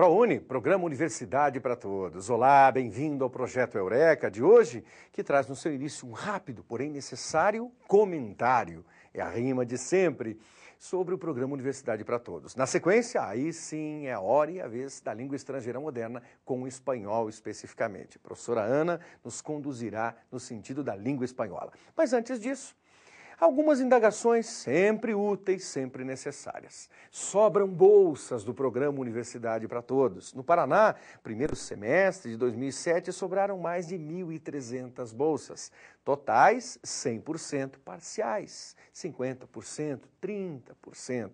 ProUni, Programa Universidade para Todos. Olá, bem-vindo ao Projeto Eureka de hoje, que traz no seu início um rápido, porém necessário comentário. É a rima de sempre sobre o Programa Universidade para Todos. Na sequência, aí sim é a hora e a vez da língua estrangeira moderna, com o espanhol especificamente. A professora Ana nos conduzirá no sentido da língua espanhola. Mas antes disso, algumas indagações sempre úteis, sempre necessárias. Sobram bolsas do Programa Universidade para Todos. No Paraná, primeiro semestre de 2007, sobraram mais de 1.300 bolsas. Totais, 100%, parciais, 50%, 30%.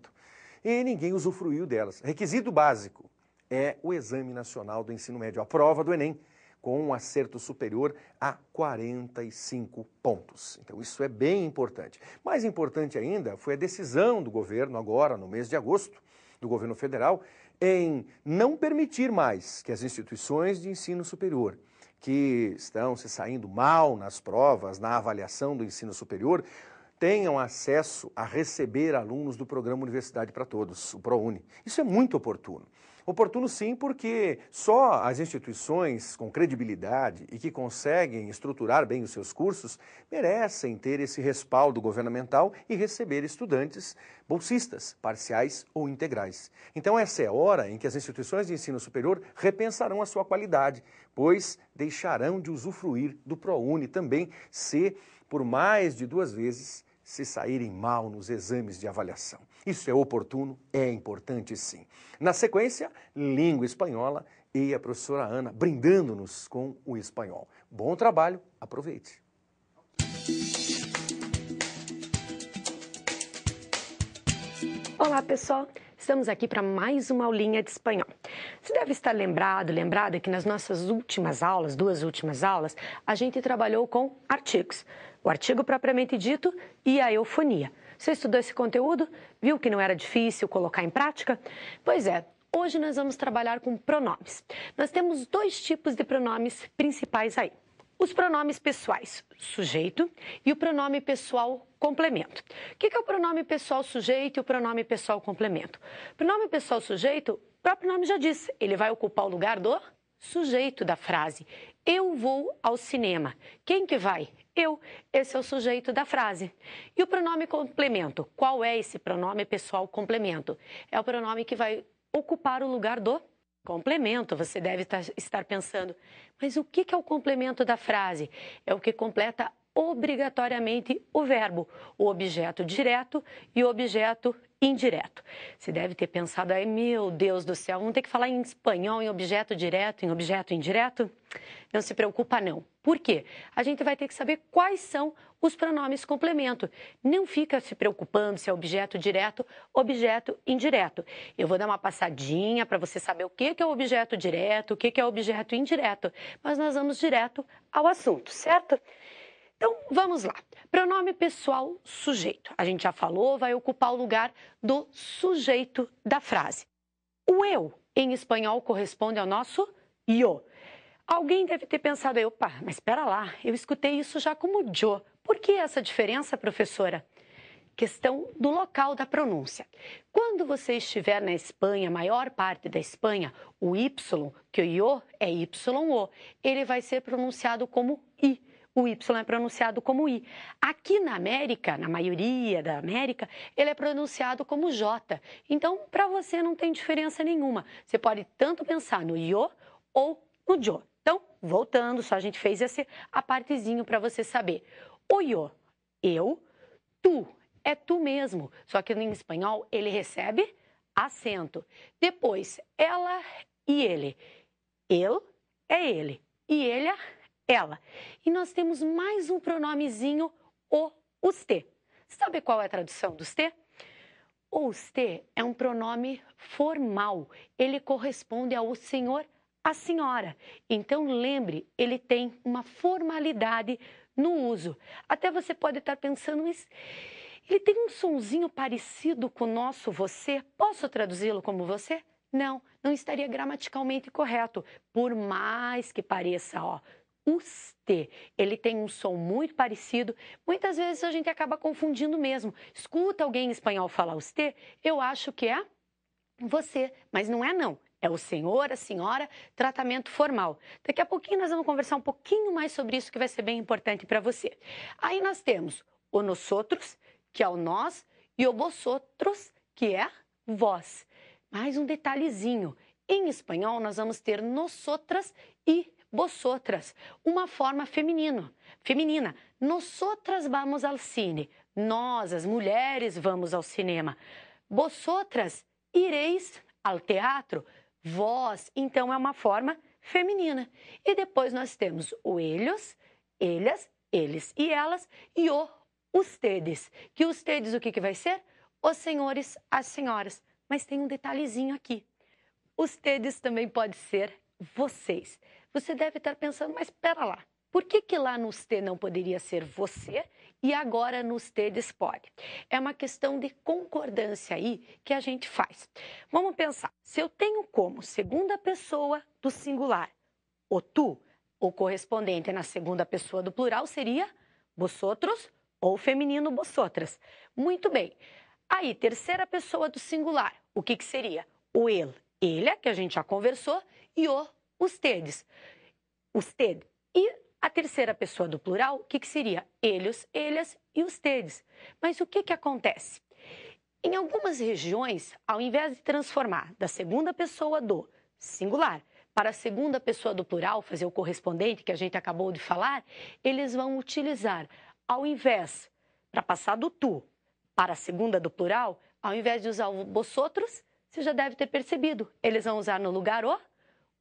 E ninguém usufruiu delas. Requisito básico é o Exame Nacional do Ensino Médio, a prova do Enem, com um acerto superior a 45 pontos. Então, isso é bem importante. Mais importante ainda foi a decisão do governo, agora no mês de agosto, do governo federal, em não permitir mais que as instituições de ensino superior que estão se saindo mal nas provas, na avaliação do ensino superior, tenham acesso a receber alunos do Programa Universidade para Todos, o ProUni. Isso é muito oportuno. Oportuno sim, porque só as instituições com credibilidade e que conseguem estruturar bem os seus cursos merecem ter esse respaldo governamental e receber estudantes bolsistas, parciais ou integrais. Então essa é a hora em que as instituições de ensino superior repensarão a sua qualidade, pois deixarão de usufruir do ProUni também se, por mais de 2 vezes, se saírem mal nos exames de avaliação. Isso é oportuno, é importante sim. Na sequência, língua espanhola e a professora Ana brindando-nos com o espanhol. Bom trabalho, aproveite. Olá pessoal, estamos aqui para mais uma aulinha de espanhol. Você deve estar lembrada que nas nossas últimas aulas, 2 últimas aulas, a gente trabalhou com artigos. O artigo propriamente dito e a eufonia. Você estudou esse conteúdo? Viu que não era difícil colocar em prática? Pois é, hoje nós vamos trabalhar com pronomes. Nós temos 2 tipos de pronomes principais aí. Os pronomes pessoais, sujeito, e o pronome pessoal, complemento. O que é o pronome pessoal sujeito e o pronome pessoal complemento? O pronome pessoal sujeito, o próprio nome já diz, ele vai ocupar o lugar do sujeito da frase. Eu vou ao cinema. Quem que vai? Eu. Esse é o sujeito da frase. E o pronome complemento? Qual é esse pronome pessoal complemento? É o pronome que vai ocupar o lugar do complemento. Você deve estar pensando, mas o que é o complemento da frase? É o que completa obrigatoriamente o verbo, o objeto direto e o objeto indireto. Você deve ter pensado aí, meu Deus do céu, vamos ter que falar em espanhol, em objeto direto, em objeto indireto? Não se preocupa não. Por quê? A gente vai ter que saber quais são os pronomes complemento. Não fica se preocupando se é objeto direto, objeto indireto. Eu vou dar uma passadinha para você saber o que é objeto direto, o que é objeto indireto, mas nós vamos direto ao assunto, certo? Então, vamos lá. Pronome pessoal sujeito. A gente já falou, vai ocupar o lugar do sujeito da frase. O eu, em espanhol, corresponde ao nosso yo. Alguém deve ter pensado, opa, mas espera lá, eu escutei isso já como yo. Por que essa diferença, professora? Questão do local da pronúncia. Quando você estiver na Espanha, a maior parte da Espanha, o Y, que o yo é YO, ele vai ser pronunciado como I. O Y é pronunciado como I. Aqui na América, na maioria da América, ele é pronunciado como J. Então, para você não tem diferença nenhuma. Você pode tanto pensar no yo ou no jo. Então, voltando, só a gente fez a partezinho para você saber. O yo, eu, tu, é tu mesmo. Só que em espanhol ele recebe acento. Depois, ela e ele. Ele é ele e ele é ela. E nós temos mais um pronomezinho, o usted. Sabe qual é a tradução do usted? O usted é um pronome formal. Ele corresponde ao senhor, a senhora. Então, lembre, ele tem uma formalidade no uso. Até você pode estar pensando, mas ele tem um sonzinho parecido com o nosso você. Posso traduzi-lo como você? Não, não estaria gramaticalmente correto. Por mais que pareça, ó, usted, ele tem um som muito parecido. Muitas vezes a gente acaba confundindo mesmo. Escuta alguém em espanhol falar usted, eu acho que é você, mas não é não. É o senhor, a senhora, tratamento formal. Daqui a pouquinho nós vamos conversar um pouquinho mais sobre isso, que vai ser bem importante para você. Aí nós temos o nosotros, que é o nós, e o vosotros, que é vós. Mais um detalhezinho. Em espanhol, nós vamos ter nosotras e vosotras, uma forma feminina. Nosotras vamos ao cine. Nós, as mulheres, vamos ao cinema. Vosotras ireis ao teatro. Vós, então, é uma forma feminina. E depois nós temos o ellos, ellas, eles e elas, e o ustedes. Que ustedes o que vai ser? Os senhores, as senhoras. Mas tem um detalhezinho aqui. Ustedes também pode ser vocês. Você deve estar pensando, mas espera lá. Por que lá no usted não poderia ser você e agora no ustedes pode? É uma questão de concordância aí que a gente faz. Vamos pensar. Se eu tenho como segunda pessoa do singular o tu, o correspondente na segunda pessoa do plural seria vosotros ou feminino vosotras. Muito bem. Aí, terceira pessoa do singular, o que seria? O ele, que a gente já conversou, e o ustedes. Usted. E a terceira pessoa do plural, o que seria? Ellos, ellas e ustedes. Mas o que acontece? Em algumas regiões, ao invés de transformar da segunda pessoa do singular para a segunda pessoa do plural, fazer o correspondente que a gente acabou de falar, eles vão utilizar, ao invés, para passar do tu para a segunda do plural, ao invés de usar o vosotros, você já deve ter percebido, eles vão usar no lugar o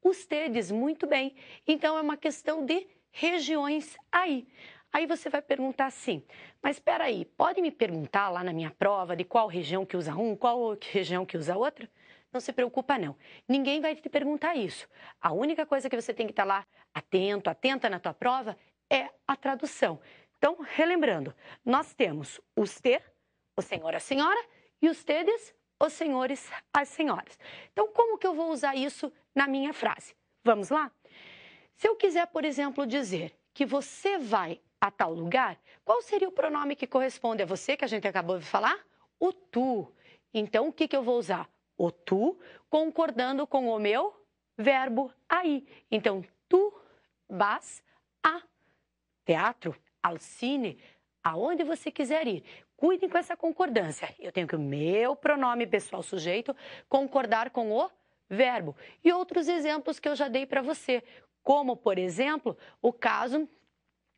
ustedes, muito bem. Então, é uma questão de regiões aí. Aí você vai perguntar assim, mas espera aí, pode me perguntar lá na minha prova de qual região que usa um, qual região que usa outra? Não se preocupa não, ninguém vai te perguntar isso. A única coisa que você tem que estar lá atento, atenta na tua prova é a tradução. Então, relembrando, nós temos usted, o senhor, a senhora, e ustedes, os senhores, as senhoras. Então, como que eu vou usar isso na minha frase? Vamos lá? Se eu quiser, por exemplo, dizer que você vai a tal lugar, qual seria o pronome que corresponde a você, que a gente acabou de falar? O tu. Então, o que eu vou usar? O tu, concordando com o meu verbo aí. Então, tu vas a teatro, ao cine, aonde você quiser ir. Cuidem com essa concordância. Eu tenho que o meu pronome pessoal sujeito concordar com o verbo. E outros exemplos que eu já dei para você, como, por exemplo, o caso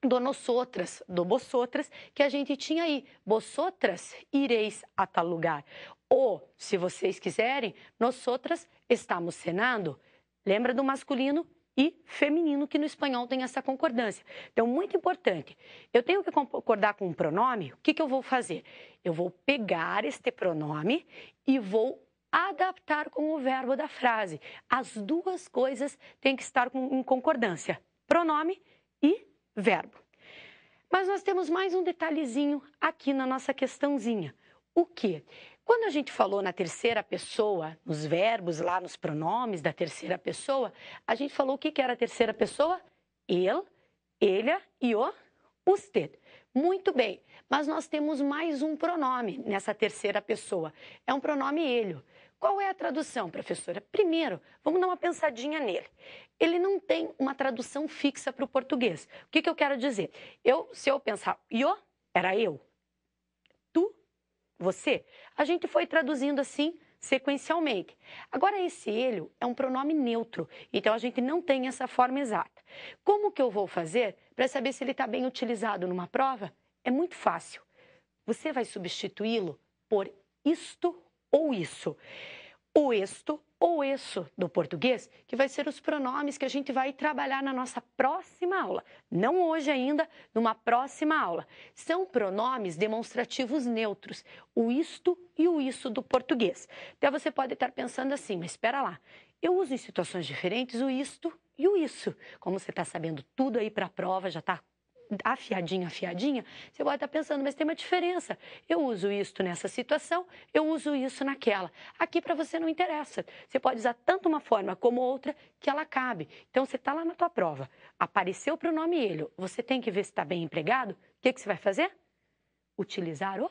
do nosotras, do vosotras, que a gente tinha aí. Vosotras ireis a tal lugar. Ou, se vocês quiserem, nosotras estamos cenando. Lembra do masculino e feminino, que no espanhol tem essa concordância. Então, muito importante. Eu tenho que concordar com um pronome, o que eu vou fazer? Eu vou pegar este pronome e vou adaptar com o verbo da frase. As duas coisas têm que estar em concordância. Pronome e verbo. Mas nós temos mais um detalhezinho aqui na nossa questãozinha. O quê? Quando a gente falou na terceira pessoa, nos verbos lá, nos pronomes da terceira pessoa, a gente falou o que era a terceira pessoa? Ele, ella e o usted. Muito bem, mas nós temos mais um pronome nessa terceira pessoa. É um pronome ele. Qual é a tradução, professora? Primeiro, vamos dar uma pensadinha nele. Ele não tem uma tradução fixa para o português. O que eu quero dizer? Se eu pensar, eu, era eu. Tu, você. A gente foi traduzindo assim sequencialmente. Agora, esse ele é um pronome neutro, então a gente não tem essa forma exata. Como que eu vou fazer para saber se ele está bem utilizado numa prova? É muito fácil. Você vai substituí-lo por isto ou isso. O esto ou isso do português, que vai ser os pronomes que a gente vai trabalhar na nossa próxima aula. Não hoje ainda, numa próxima aula. São pronomes demonstrativos neutros, o isto e o isso do português. Então você pode estar pensando assim, mas espera lá, eu uso em situações diferentes o isto e o isso. Como você está sabendo tudo aí para a prova, já está afiadinha, você pode estar pensando, mas tem uma diferença. Eu uso isto nessa situação, eu uso isso naquela. Aqui para você não interessa. Você pode usar tanto uma forma como outra que ela cabe. Então, você está lá na tua prova, apareceu o pronome ele, você tem que ver se está bem empregado. O que você vai fazer? Utilizar o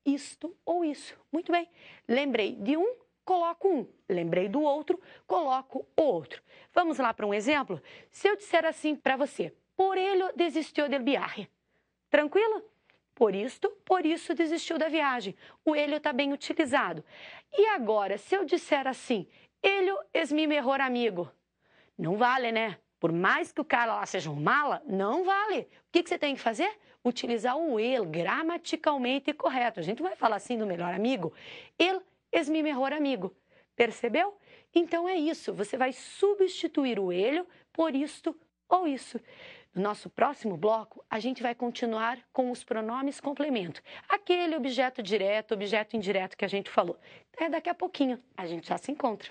isto ou isso. Muito bem. Lembrei de um, coloco um. Lembrei do outro, coloco o outro. Vamos lá para um exemplo? Se eu disser assim para você, por ele desistiu del viaje. Tranquilo? Por isso desistiu da viagem. O ele está bem utilizado. E agora, se eu disser assim, ele é mi melhor amigo. Não vale, né? Por mais que o cara lá seja um mala, não vale. O que você tem que fazer? Utilizar o ele gramaticalmente correto. A gente vai falar assim do melhor amigo. Ele é mi melhor amigo. Percebeu? Então é isso. Você vai substituir o ele por isto ou isso. No nosso próximo bloco, a gente vai continuar com os pronomes complemento. Aquele objeto direto, objeto indireto que a gente falou. Daqui a pouquinho a gente já se encontra.